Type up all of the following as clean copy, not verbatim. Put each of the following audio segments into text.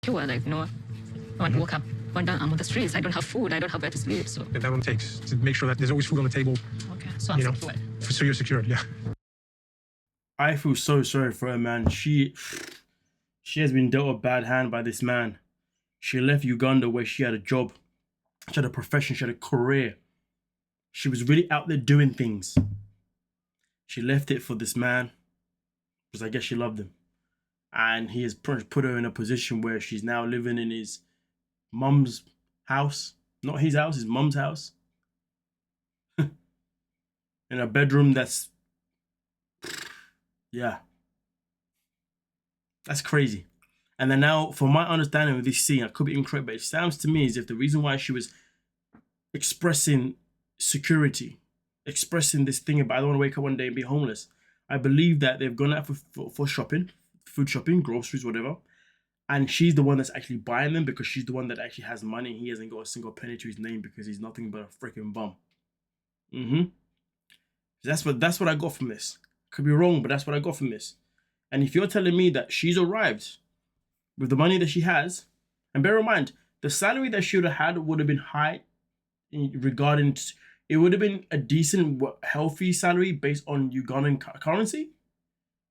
secure. Like, no, I woke up, went down, I'm on the streets. I don't have food. I don't have where to sleep. So that one takes to make sure that there's always food on the table. okay, so I'm secured. So you're secured, yeah. I feel so sorry for her, man. She has been dealt a bad hand by this man. She left Uganda where she had a job, she had a profession, she had a career. She was really out there doing things. She left it for this man because I guess she loved him. And he has put her in a position where she's now living in his mum's house. Not his house, his mum's house. In a bedroom that's... yeah. That's crazy. And then now, for my understanding of this scene, I could be incorrect, but it sounds to me as if the reason why she was expressing security, expressing this thing about I don't want to wake up one day and be homeless, I believe that they've gone out for shopping, food shopping, groceries, whatever, and she's the one that's actually buying them because she's the one that actually has money. He hasn't got a single penny to his name because he's nothing but a freaking bum. That's what I got from this. Could be wrong, but that's what I got from this. And if you're telling me that she's arrived with the money that she has, and bear in mind, the salary that she would have had would have been high regarding, it would have been a decent, healthy salary based on Ugandan currency,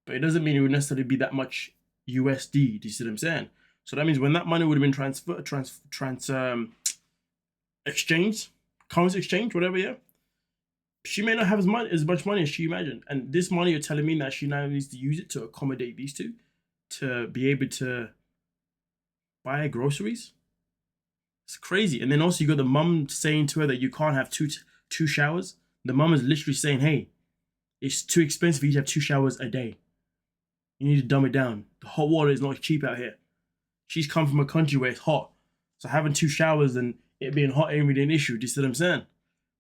but it doesn't mean it would necessarily be that much USD. Do you see what I'm saying? So that means when that money would have been exchanged, currency exchange, whatever, yeah, she may not have as much money as she imagined. And this money, you're telling me that she now needs to use it to accommodate these two, to be able to buy groceries. It's crazy. And then also you got the mum saying to her that you can't have two showers. The mum is literally saying, hey, it's too expensive for you to have 2 showers a day. You need to dumb it down. The hot water is not cheap out here. She's come from a country where it's hot. So having 2 showers and it being hot ain't really an issue. Do you see what I'm saying?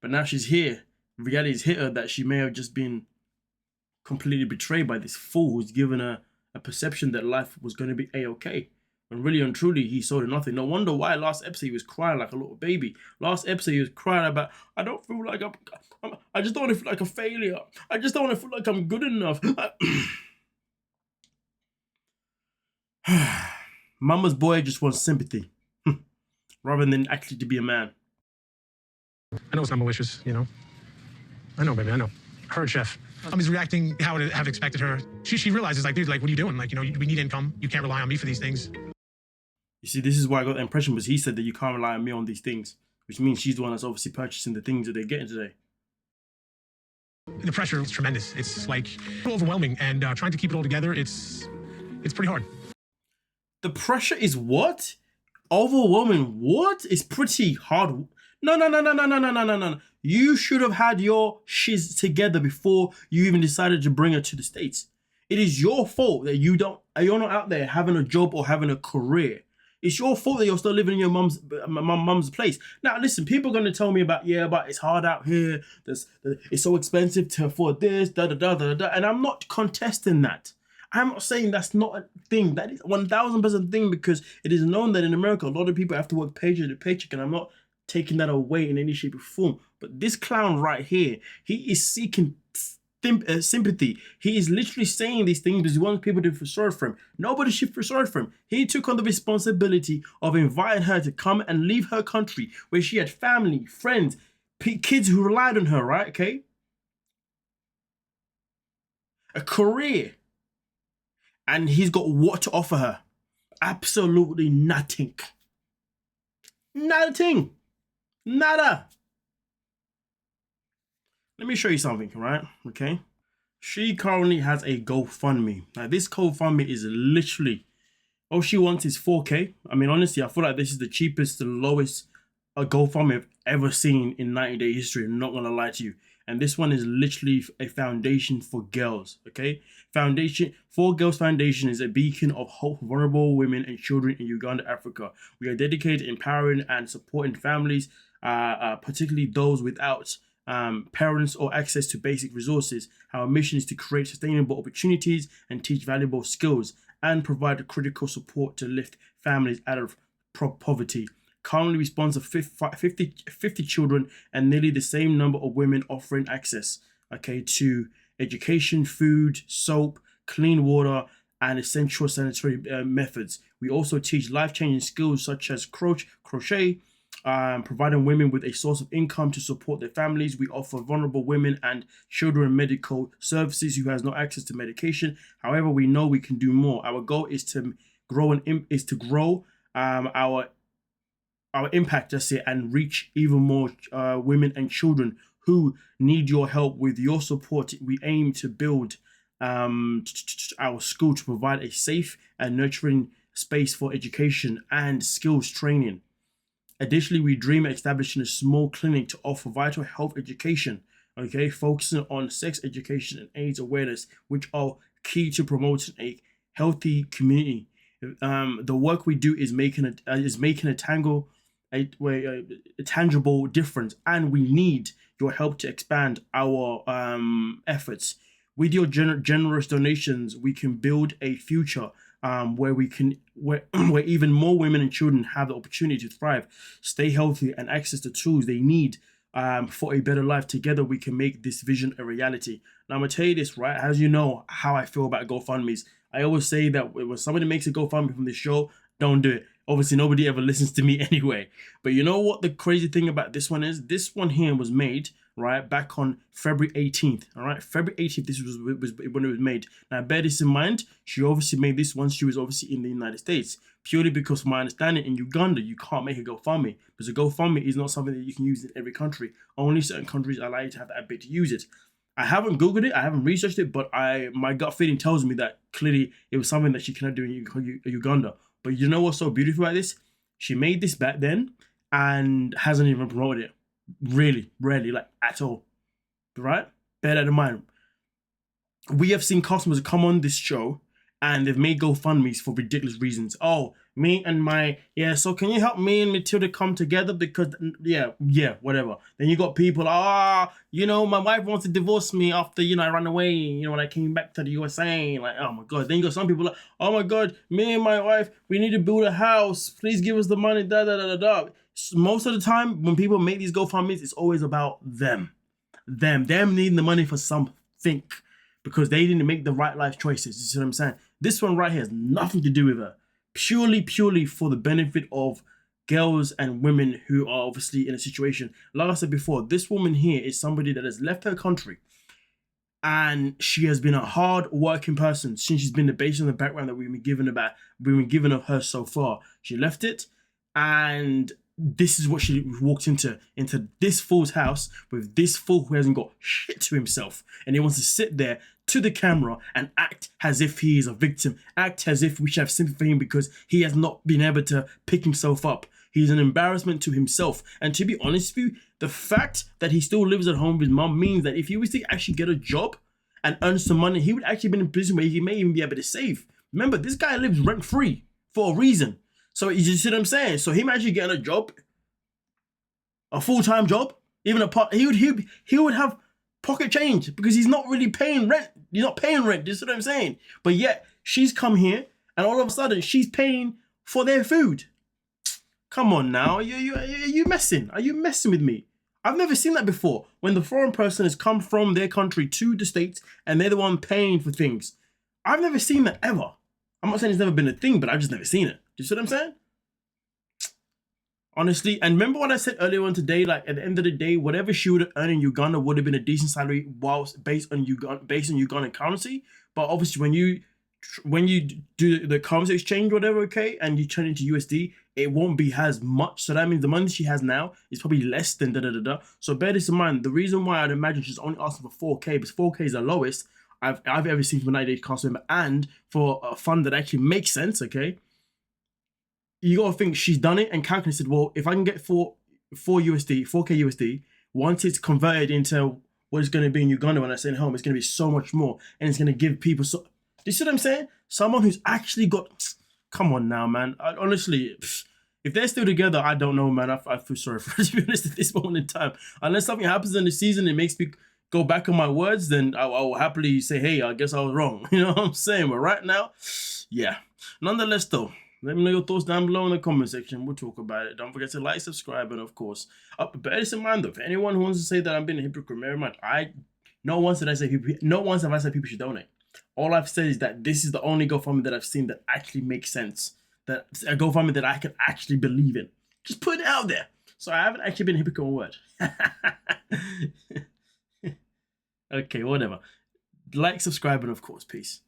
But now she's here. Reality's hit her that she may have just been completely betrayed by this fool who's given her a perception that life was going to be a-okay. And really and truly, he saw nothing. No wonder why last episode he was crying like a little baby. Last episode he was crying about, I don't feel like I just don't want to feel like a failure. I just don't want to feel like I'm good enough. Mama's boy just wants sympathy rather than actually to be a man. I know it's not malicious, you know. I know, baby, I know. Her chef. He's reacting how I would have expected her. She realizes, like, dude, like, what are you doing? Like, you know, we need income. You can't rely on me for these things. You see, this is why I got the impression, was he said that you can't rely on me on these things, which means she's the one that's obviously purchasing the things that they're getting today. The pressure is tremendous. It's like overwhelming, and trying to keep it all together, it's pretty hard. The pressure is what? Overwhelming what? It's pretty hard. No. You should have had your shiz together before you even decided to bring her to the States. It is your fault that you're not out there having a job or having a career. It's your fault that you're still living in your mum's place. Now, listen, people are going to tell me about, yeah, but it's hard out here. It's so expensive to afford this, and I'm not contesting that. I'm not saying that's not a thing. That is 1000% thing, because it is known that in America, a lot of people have to work paycheck to paycheck, and I'm not taking that away in any shape or form. But this clown right here, he is seeking sympathy. He is literally saying these things because he wants people to feel sorry for him. Nobody should feel sorry for him. He took on the responsibility of inviting her to come and leave her country where she had family, friends, kids who relied on her, right? Okay? A career. And he's got what to offer her? Absolutely nothing. Nothing. Nada. Let me show you something, right? Okay. She currently has a GoFundMe. Now, this GoFundMe is literally, all she wants is 4K. I mean, honestly, I feel like this is the cheapest and lowest GoFundMe I've ever seen in 90-day history. I'm not going to lie to you. And this one is literally a foundation for girls, okay? Foundation for Girls Foundation is a beacon of hope for vulnerable women and children in Uganda, Africa. We are dedicated to empowering and supporting families, particularly those without parents or access to basic resources. Our mission is to create sustainable opportunities and teach valuable skills and provide critical support to lift families out of poverty. Currently, we sponsor 50 children and nearly the same number of women, offering access, okay, to education, food, soap, clean water, and essential sanitary methods. We also teach life-changing skills such as crochet, providing women with a source of income to support their families. We offer vulnerable women and children medical services who has no access to medication. However, we know we can do more. Our goal is to grow our impact, just say, and reach even more women and children who need your help. With your support, we aim to build our school to provide a safe and nurturing space for education and skills training. Additionally, we dream of establishing a small clinic to offer vital health education, okay, focusing on sex education and AIDS awareness, which are key to promoting a healthy community. The work we do is making a tangible difference, and we need your help to expand our efforts. With your generous donations, we can build a future where even more women and children have the opportunity to thrive, stay healthy, and access the tools they need for a better life. Together, we can make this vision a reality. Now, I'm gonna tell you this, right? As you know how I feel about GoFundMe's. I always say that when somebody makes a GoFundMe from this show, don't do it. Obviously, nobody ever listens to me anyway. But you know what the crazy thing about this one is? This one here was made, right, back on February 18th. All right, February 18th, this was when it was made. Now, bear this in mind. She obviously made this once she was obviously in the United States. Purely because, from my understanding, in Uganda, you can't make a GoFundMe. Because a GoFundMe is not something that you can use in every country. Only certain countries allow you to have that ability to use it. I haven't Googled it, I haven't researched it, but my gut feeling tells me that clearly it was something that she cannot do in Uganda. But you know what's so beautiful about this? She made this back then and hasn't even promoted it. Really, rarely, like at all. Right? Bear that in mind. We have seen customers come on this show and they've made GoFundMes for ridiculous reasons. Oh, me and my, so can you help me and Matilda come together? Because, whatever. Then you got people, my wife wants to divorce me after, I ran away, when I came back to the USA. Like, oh my God. Then you got some people like, oh my God, me and my wife, we need to build a house. Please give us the money, Most of the time, when people make these GoFundMes, it's always about them. Them needing the money for something. Because they didn't make the right life choices. You see what I'm saying? This one right here has nothing to do with her. Purely for the benefit of girls and women who are obviously in a situation. Like I said before, this woman here is somebody that has left her country. And she has been a hard-working person since she's been based on the background that we've been given of her so far. She left it, and this is what she walked into this fool's house with this fool who hasn't got shit to himself, and he wants to sit there to the camera and act as if he is a victim, act as if we should have sympathy for him because he has not been able to pick himself up. He's an embarrassment to himself. And to be honest with you, the fact that he still lives at home with his mom means that if he was to actually get a job and earn some money, he would actually be in a position where he may even be able to save. Remember, this guy lives rent-free for a reason. So you see what I'm saying? So him actually getting a job, a full-time job, even he would have pocket change because he's not really paying rent. He's not paying rent. You see what I'm saying? But yet she's come here and all of a sudden she's paying for their food. Come on now, are you messing? Are you messing with me? I've never seen that before. When the foreign person has come from their country to the States and they're the one paying for things. I've never seen that ever. I'm not saying it's never been a thing, but I've just never seen it. Do you see what I'm saying? Honestly, and remember what I said earlier on today, like at the end of the day, whatever she would have earned in Uganda would have been a decent salary whilst based on Ugandan currency. But obviously when you do the currency exchange, whatever, okay, and you turn into USD, it won't be as much. So that means the money she has now is probably less than So bear this in mind. The reason why I'd imagine she's only asking for 4K, because 4K is the lowest I've ever seen for a 90-day cast member, and for a fund that actually makes sense, okay? You gotta think she's done it and calculated, said, well, if I can get 4K USD, once it's converted into what it's gonna be in Uganda when I send home, it's gonna be so much more, and it's gonna give people so. Do you see what I'm saying? Someone who's actually got. Come on now, man. Honestly, if they're still together, I don't know, man. I feel sorry for her, to be honest, at this moment in time. Unless something happens in the season, it makes me go back on my words, then I will happily say, hey, I guess I was wrong. You know what I'm saying? But right now, yeah. Nonetheless, though, let me know your thoughts down below in the comment section. We'll talk about it. Don't forget to like, subscribe, and of course, bear this in mind, though. For anyone who wants to say that I'm being a hypocrite, bear in mind, no once have I said people should donate. All I've said is that this is the only GoFundMe that I've seen that actually makes sense. That a GoFundMe that I can actually believe in. Just put it out there. So I haven't actually been a hypocrite on word. Okay, whatever. Like, subscribe, and of course, peace.